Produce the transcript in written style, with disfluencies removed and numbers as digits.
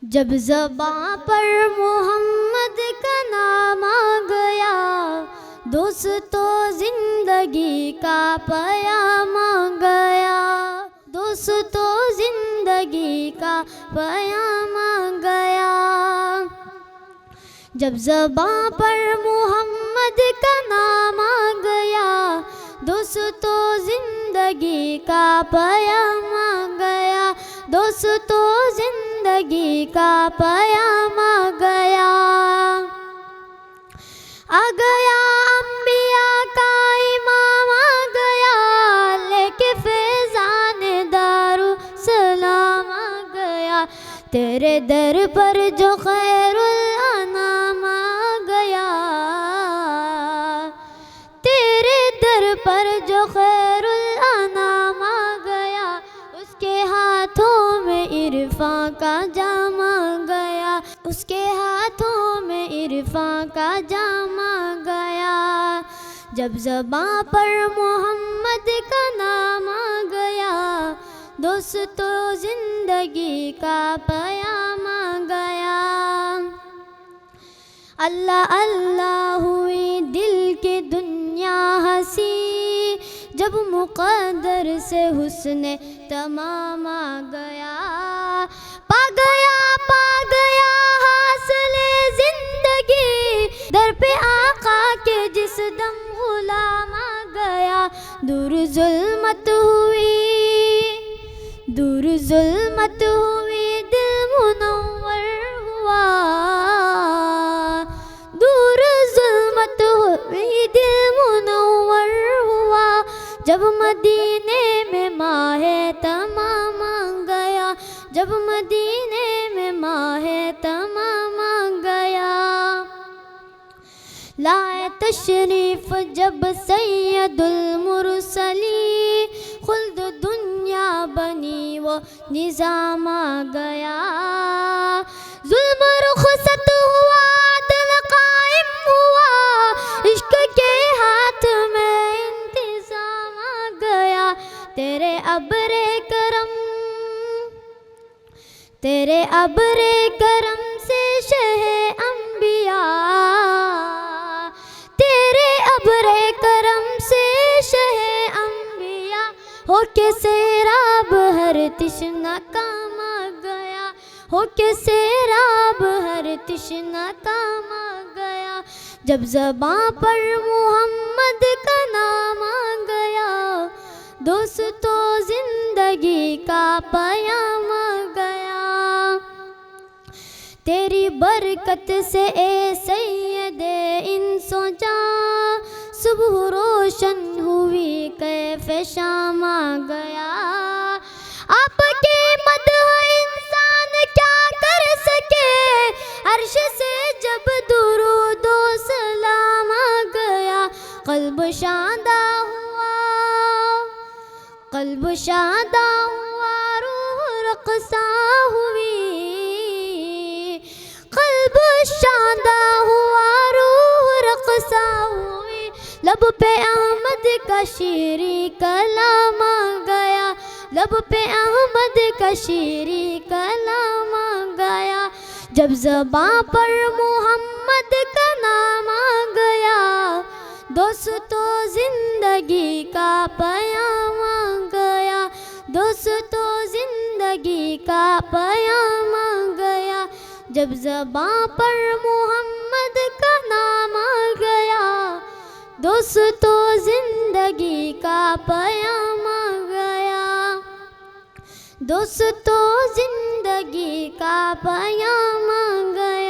جب زباں پر محمد کا نام آ گیا، دوستو زندگی کا پیام آ گیا، دوستو زندگی کا پیام آ گیا۔ جب زباں پر محمد کا نام آ گیا، دوستو زندگی کا پیام آ گیا، دوستو زندگی کا پیام آ گیا۔ آ گیا انبیاء کا امام آ گیا، لے کے فیضان دارالسلام آ گیا، تیرے در پر جو خیر الانام آ گیا، تیرے در پر جو خیر الانام آ گیا، اس کے ہاتھوں میں عرفاں کا جام آ گیا، اس کے ہاتھوں میں عرفاں کا جام آ گیا۔ جب زباں پر محمد کا نام آ گیا، دوستو زندگی کا پیام آ گیا۔ اللہ اللہ ہوئی دل کی دنیا ہنسی، جب مقدر سے حسن تمام آ گیا، پا گیا حاصل زندگی، در پہ آقا کے جس دم غلام آ گیا، دور ظلمت ہوئی، دور ظلمت ہوئی، دل منور ہوا، دور ظلمت ہوئی، دل منور ہوا، جب مدینے میں ماہ تمام آ گیا، جب مدینے میں ماہ تمام آ گیا۔ لائے تشریف جب سید المرسلی، خلد دنیا بنی وہ نظام آ گیا، ظلم رخصت ہوا، عدل قائم ہوا، عشق کے ہاتھ میں انتظام آ گیا، تیرے ابر کرم، تیرے ابر کرم سے شہ انبیاء، تیرے ابر کرم سے شہ انبیاء، ہو کے سیراب ہر تشنہ کام آ گیا، ہو کے سیراب ہر تشنہ کام آ گیا۔ جب زباں پر محمد کا نام آ گیا، دوستو زندگی کا پیام آ گیا۔ تیری برکت سے اے سید انس و جاں، صبح روشن ہوئی کیف شام آ گیا، آپ کے مدح انسان کیا کر سکے، عرش سے جب درود و سلام آ گیا، قلب شادہ ہوا، قلب شادہ ہوا، روح رقصہ ہوئی، قلب شادہ ہوا، روح رقصہ ہوئی، لب پہ احمد کا شیریں کلام آ گیا، لب پہ احمد کا شیریں کلام آ گیا۔ جب زباں پر محمد کا نام آ گیا، دوستو زندگی کا پیام آ گیا، دوستو زندگی کا پیام آ گیا۔ جب زباں پر محمد کا نام آ گیا، دوستو زندگی کا پیام آ گیا، دوستو زندگی کا پیام آ گیا۔